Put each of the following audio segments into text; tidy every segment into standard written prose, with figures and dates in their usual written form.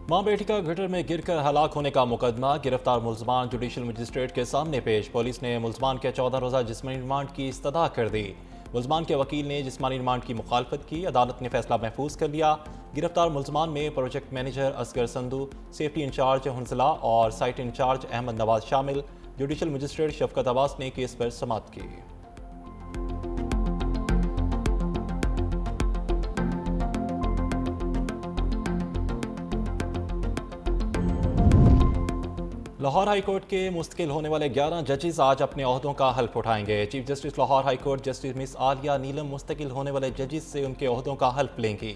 मां बेटी का गटर में गिरकर हलाक होने का मुकदमा, गिरफ्तार मुलजमान जुडिशल मजिस्ट्रेट के सामने पेश। पुलिस ने मुलजमान के 14 रोज़ा जिस्मानी रिमांड की इस्तदा कर दी। मुलजमान के वकील ने जिस्मानी रिमांड की मुखालफत की। अदालत ने फैसला महफूज कर लिया। गिरफ्तार मुलजमान में project manager Asghar Sandhu, safety incharge हंसला और साइट इंचार्ज अहमद नवाज शामिल। जुडिशल मजिस्ट्रेट शफकत अब्बास ने केस पर समाअत की। लाहौर हाई कोर्ट के मुस्तकिल होने वाले 11 जजेस आज अपने ओहदों का हल्फ उठाएंगे। Chief justice Lahore high court justice miss Aliya Neelam मुस्तकिल होने वाले जजेस से उनके ओहदों का हल्फ लेंगी।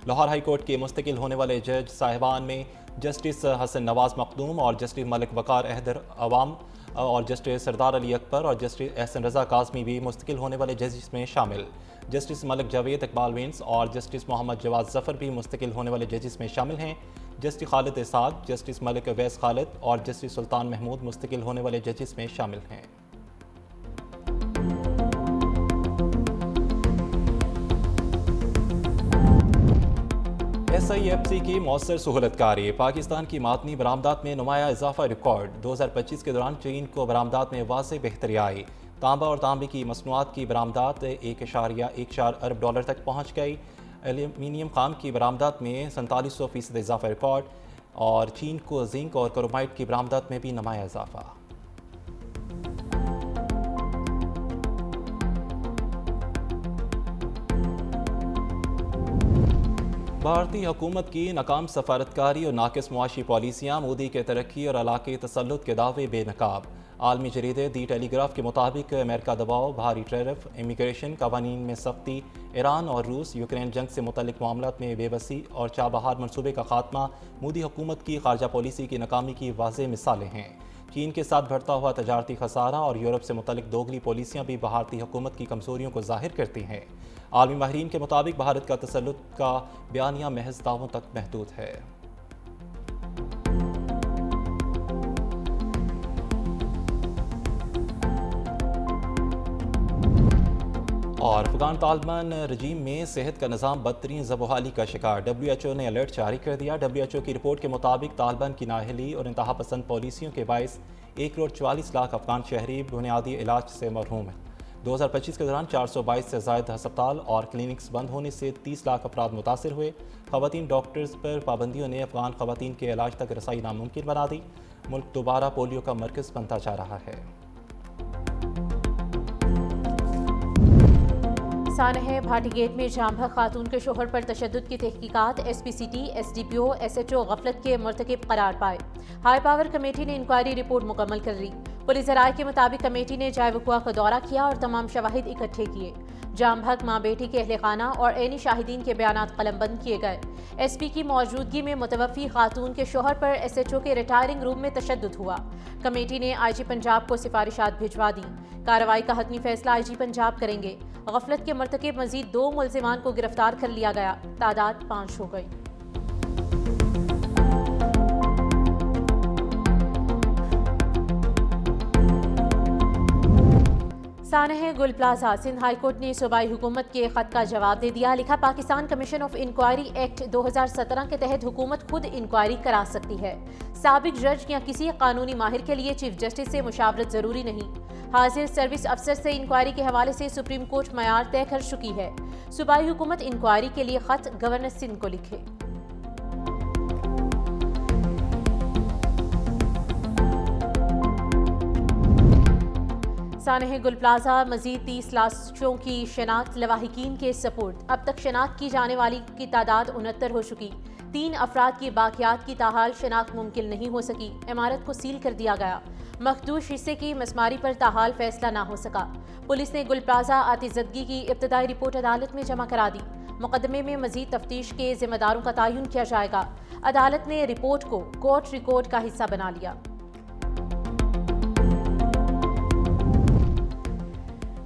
लाहौर हाई कोर्ट के मुस्तकिल होने वाले जज साहिबान में जस्टिस हसन नवाज मखदूम और जस्टिस मलिक वकार अहदर अवाम और जस्टिस सरदार अली अकबर और जस्टिस एहसन रजा काज़मी भी मुस्तकिल होने वाले जजेस में शामिल। जस्टिस मलिक जावेद इकबाल विंस और जस्टिस मोहम्मद जवाद जफ़र भी मुस्तकिल होने वाले जजेस में शामिल हैं। जस्टिस खालिद इसाक, जस्टिस मलिक अवैस खालिद और जस्टिस सुल्तान महमूद मुस्तकिल होने वाले जजेस में शामिल हैं। SIFC की मौसर सहूलतकारी, पाकिस्तान की मादनी बरामदात में नुमाया इजाफा रिकॉर्ड। 2025 के दौरान चीन को बरामदात में वाज़ेह बेहतरी आई। तांबा और तांबे की मसनूआत की बरामदात 1.14 अरब डॉलर तक पहुँच गई। एल्यूमीनियम खाम की बरामदात में 4700% इजाफा रिकॉर्ड और चीन को जिंक और क्रोमाइट की बरामदात में भी नुमाया इजाफा। भारतीय हुकूमत की नाकाम सफारतकारी और नाकिस मुआशी पॉलिसियाँ मोदी के तरक्की और इलाक़ाई तसल्लुत के दावे बेनकाब। आलमी जरीदे दी टेलीग्राफ के मुताबिक अमेरिका दबाव, भारी टैरिफ, इमिग्रेशन कवानीन में सख्ती, ईरान और रूस यूक्रेन जंग से मुतल्लिक मामलात में बेबसी और चाबहार मनसूबे का खात्मा मोदी हुकूमत की खारजा पॉलिसी की नाकामी की वाज़ेह मिसालें हैं। चीन के साथ बढ़ता हुआ तजारती खसारा और यूरोप से मुतल्लिक दोगली पॉलिसियाँ भी भारतीय हुकूमत की कमज़ोरियों को ज़ाहिर करती हैं। आलमी माहिरीन के मुताबिक भारत का तसल्लुत का बयानिया महज दावों तक महदूद है। और अफगान तालिबान रजीम में सेहत का निज़ाम बदतरीन ज़बोहाली का शिकार, WHO ने अलर्ट जारी कर दिया। WHO की रिपोर्ट के मुताबिक तालिबान की नाअहली और इंतहा पसंद पॉलिसियों के बायस 1,44,00,000 अफगान शहरी बुनियादी इलाज से महरूम हैं। 2025 के दौरान 422 से ज़ायद हस्पताल और क्लिनिक्स बंद होने से 30 लाख अफराद मुतासिर हुए। ख़वातीन डॉक्टर्स पर पाबंदियों ने अफगान ख़वातीन के इलाज तक रसाई नामुमकिन बना दी। मुल्क दोबारा पोलियो का मरकज़ बनता जा रहा है। सानह भाटी गेट में जामभग खातून के शोहर पर तशद्दुद की तहकीकात, SPCT, SDPO, SHO गफलत के मर्तकब करार पाए। हाई पावर कमेटी ने इंक्वायरी रिपोर्ट मुकम्मल कर ली। पुलिस राय के मुताबिक कमेटी ने जाए वक़ुआ का दौरा किया और तमाम शवाहिद इकट्ठे किए। जामभग माँ बेटी के अहले खाना और ऐनी शाहिदीन के बयानात कलमबंद किए गए। SP की मौजूदगी में मुतवफ़ी खातून के शोहर पर SHO के रिटायरिंग रूम में तशद्दुद हुआ। कमेटी ने IG पंजाब को सिफारिशात भिजवा दी। कार्रवाई का हतमी फैसला IG पंजाब करेंगे। गफलत के मर्तकब मजीद 2 मुलजिमान को गिरफ्तार कर लिया गया। तादाद 5 हो गई। सानह गुल प्लाजा, सिंध हाई कोर्ट ने सूबाई हुकूमत के खत का जवाब दे दिया। लिखा, Pakistan commission of inquiry act 2017 के तहत हुकूमत खुद इंक्वायरी करा सकती है। साबिक जज या किसी कानूनी माहिर के लिए चीफ जस्टिस से मुशावरत जरूरी नहीं। हाजिर सर्विस अफसर से इंक्वायरी के हवाले से सुप्रीम कोर्ट मयार तय कर चुकी है। सूबाई हुकूमत इंक्वायरी के लिए खत गवर्नर सिंध को लिखे। सानह गुल प्लाजा मजीद 30 लाशों की शनाख्त लवाहिकीन के सपोर्ट। अब तक शनाख्त की जाने वाली की तादाद 69 हो चुकी। 3 अफराद की बाकियात की ताहाल शनाख्त मुमकिन नहीं हो सकी। इमारत को सील कर दिया गया। मखदूश हिस्से की मसमारी पर ताहाल फैसला ना हो सका। पुलिस ने गुल प्लाजा आतिशदगी की इब्तदाई रिपोर्ट अदालत में जमा करा दी। मुकदमे में मजीद तफ्तीश के जिम्मेदारों का तयन किया जाएगा। अदालत ने रिपोर्ट को कोर्ट रिकॉर्ड का हिस्सा बना लिया।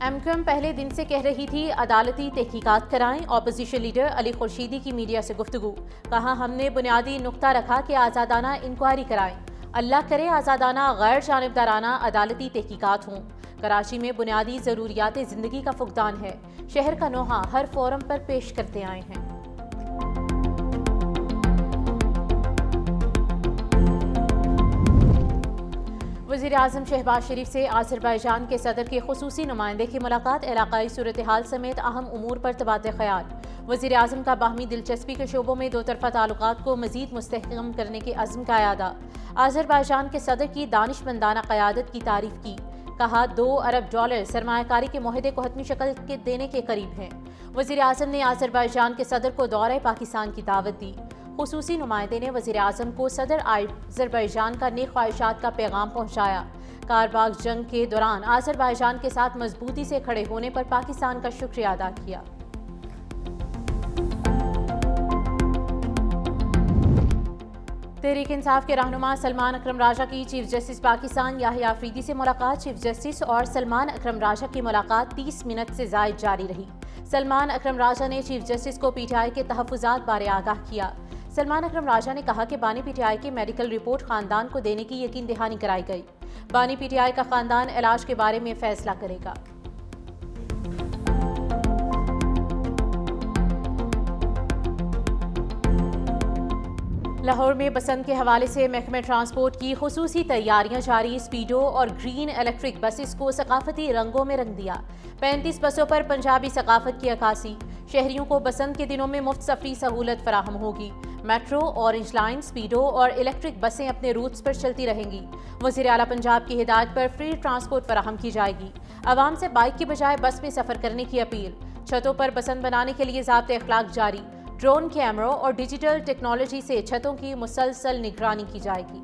MQM पहले दिन से कह रही थी अदालती तहकीकात कराएं। अपोजिशन लीडर अली खुर्शीदी की मीडिया से गुफ्तगू, कहा हमने बुनियादी नुक्ता रखा कि आज़ादाना इंक्वायरी कराएं। अल्लाह करे आज़ादाना गैर जानिबदाराना अदालती तहकीकात हों। कराची में बुनियादी ज़रूरियात ज़िंदगी का फुकदान है। शहर का नोहा हर फोरम पर पेश करते आए हैं। وزیر اعظم شہباز شریف سے آذربائیجان کے صدر کے خصوصی نمائندے کی ملاقات، علاقائی صورتحال سمیت اہم امور پر تبادلہ خیال۔ وزیر اعظم کا باہمی دلچسپی کے شعبوں میں دو طرفہ تعلقات کو مزید مستحکم کرنے کے عزم کا اعادہ۔ آذربائیجان کے صدر کی دانشمندانہ قیادت کی تعریف کی، کہا $2 ارب سرمایہ کاری کے معاہدے کو حتمی شکل دینے کے قریب ہیں۔ وزیر اعظم نے آذربائیجان کے صدر کو دورہ پاکستان کی دعوت دی۔ خصوصی نمائندے نے وزیر اعظم کو صدر آذربائیجان کا نیک خواہشات کا پیغام پہنچایا۔ کارباغ جنگ کے دوران آذربائیجان کے ساتھ مضبوطی سے کھڑے ہونے پر پاکستان کا شکریہ ادا کیا۔ تحریک انصاف کے رہنما سلمان اکرم راجہ کی چیف جسٹس پاکستان یحییٰ آفریدی سے ملاقات۔ چیف جسٹس اور سلمان اکرم راجہ کی ملاقات 30 منٹ سے زائد جاری رہی۔ سلمان اکرم راجہ نے چیف جسٹس کو پی ٹی آئی کے تحفظات بارے آگاہ کیا۔ سلمان اکرم راجہ نے کہا کہ بانی پی ٹی آئی کی میڈیکل رپورٹ خاندان کو دینے کی یقین دہانی کرائی گئی۔ بانی پی ٹی آئی کا خاندان علاج کے بارے میں فیصلہ کرے گا۔ لاہور میں بسنت کے حوالے سے محکمہ ٹرانسپورٹ کی خصوصی تیاریاں جاری۔ سپیڈو اور گرین الیکٹرک بسز کو ثقافتی رنگوں میں رنگ دیا۔ 35 بسوں پر پنجابی ثقافت کی عکاسی۔ شہریوں کو بسنت کے دنوں میں مفت سفری سہولت فراہم ہوگی۔ میٹرو، اورنج لائن، سپیڈو اور الیکٹرک بسیں اپنے روٹس پر چلتی رہیں گی۔ وزیر اعلیٰ پنجاب کی ہدایت پر فری ٹرانسپورٹ فراہم کی جائے گی۔ عوام سے بائک کی بجائے بس میں سفر کرنے کی اپیل۔ چھتوں پر بسنت بنانے کے لیے ضابط اخلاق جاری۔ ڈرون کیمروں اور ڈیجیٹل ٹیکنالوجی سے چھتوں کی مسلسل نگرانی کی جائے گی۔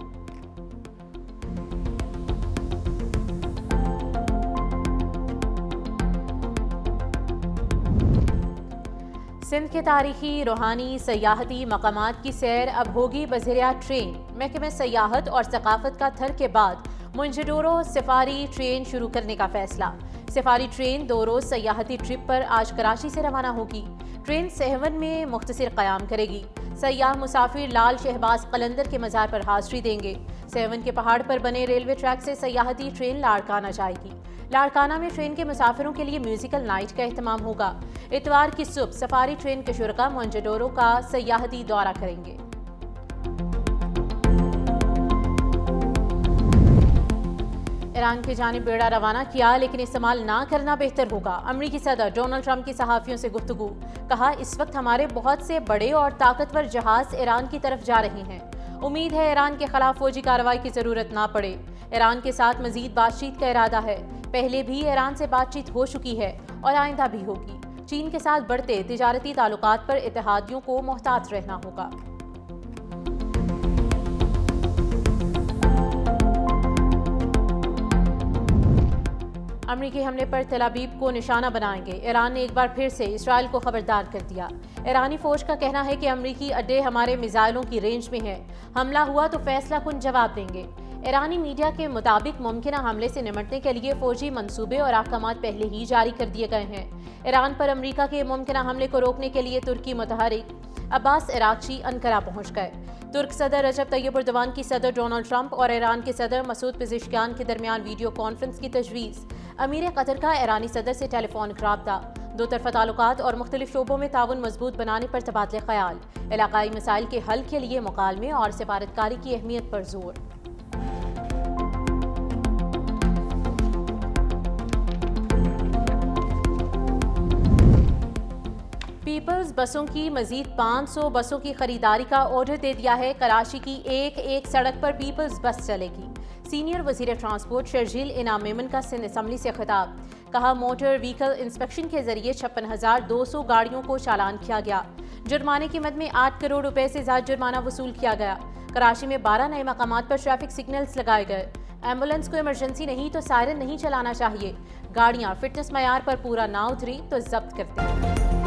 سندھ کے تاریخی، روحانی، سیاحتی مقامات کی سیر اب ہوگی بذریعہ ٹرین۔ محکمہ سیاحت اور ثقافت کا تھر کے بعد منجڈورو سفاری ٹرین شروع کرنے کا فیصلہ۔ سفاری ٹرین 2 روز سیاحتی ٹرپ پر آج کراچی سے روانہ ہوگی۔ ٹرین سہون میں مختصر قیام کرے گی۔ سیاح مسافر لال شہباز قلندر کے مزار پر حاضری دیں گے۔ سہون کے پہاڑ پر بنے ریلوے ٹریک سے سیاحتی ٹرین لاڑکانہ جائے گی۔ لاڑکانہ میں ٹرین کے مسافروں کے لیے میوزیکل نائٹ کا اہتمام ہوگا۔ اتوار کی صبح سفاری ٹرین کے شرکاء مونجڈورو کا سیاحتی دورہ کریں گے۔ ایران کی جانب بیڑا روانہ کیا، لیکن استعمال نہ کرنا بہتر ہوگا۔ امریکی صدر ڈونلڈ ٹرمپ کی صحافیوں سے گفتگو، کہا اس وقت ہمارے بہت سے بڑے اور طاقتور جہاز ایران کی طرف جا رہے ہیں۔ امید ہے ایران کے خلاف فوجی کارروائی کی ضرورت نہ پڑے۔ ایران کے ساتھ مزید بات چیت کا ارادہ ہے۔ پہلے بھی ایران سے بات چیت ہو چکی ہے اور آئندہ بھی ہوگی۔ چین کے ساتھ بڑھتے تجارتی تعلقات پر اتحادیوں کو محتاط رہنا ہوگا۔ امریکی حملے پر تل ابیب کو نشانہ بنائیں گے۔ ایران نے ایک بار پھر سے اسرائیل کو خبردار کر دیا۔ ایرانی فوج کا کہنا ہے کہ امریکی اڈے ہمارے میزائلوں کی رینج میں ہیں۔ حملہ ہوا تو فیصلہ کن جواب دیں گے۔ ایرانی میڈیا کے مطابق ممکنہ حملے سے نمٹنے کے لیے فوجی منصوبے اور احکامات پہلے ہی جاری کر دیے گئے ہیں۔ ایران پر امریکہ کے ممکنہ حملے کو روکنے کے لیے ترکی متحرک عباس عراقچی انقرہ پہنچ گئے۔ ترک صدر رجب طیب اردوان کی صدر ڈونلڈ ٹرمپ اور ایران کے صدر مسعود پزشکیان کے درمیان ویڈیو کانفرنس کی تجویز۔ امیر قطر کا ایرانی صدر سے ٹیلی فونک رابطہ۔ دو طرفہ تعلقات اور مختلف شعبوں میں تعاون مضبوط بنانے پر تبادلہ خیال۔ علاقائی مسائل کے حل کے لیے مکالمے اور سفارتکاری کی اہمیت پر زور۔ پیپلز بسوں کی مزید 500 بسوں کی خریداری کا آرڈر دے دیا ہے۔ کراچی کی ایک سڑک پر پیپلز بس چلے گی۔ سینئر وزیر ٹرانسپورٹ شرجیل انعام میمن کا سندھ اسمبلی سے خطاب، کہا موٹر وہیکل انسپیکشن کے ذریعے 56,200 گاڑیوں کو چالان کیا گیا۔ جرمانے کی مد میں 8 کروڑ روپے سے زائد جرمانہ وصول کیا گیا۔ کراچی میں 12 نئے مقامات پر ٹریفک سگنلز لگائے گئے۔ ایمبولینس کو ایمرجنسی نہیں تو سائرن نہیں چلانا چاہیے۔ گاڑیاں فٹنس معیار پر پورا نہ اتری تو ضبط کرتے ہیں۔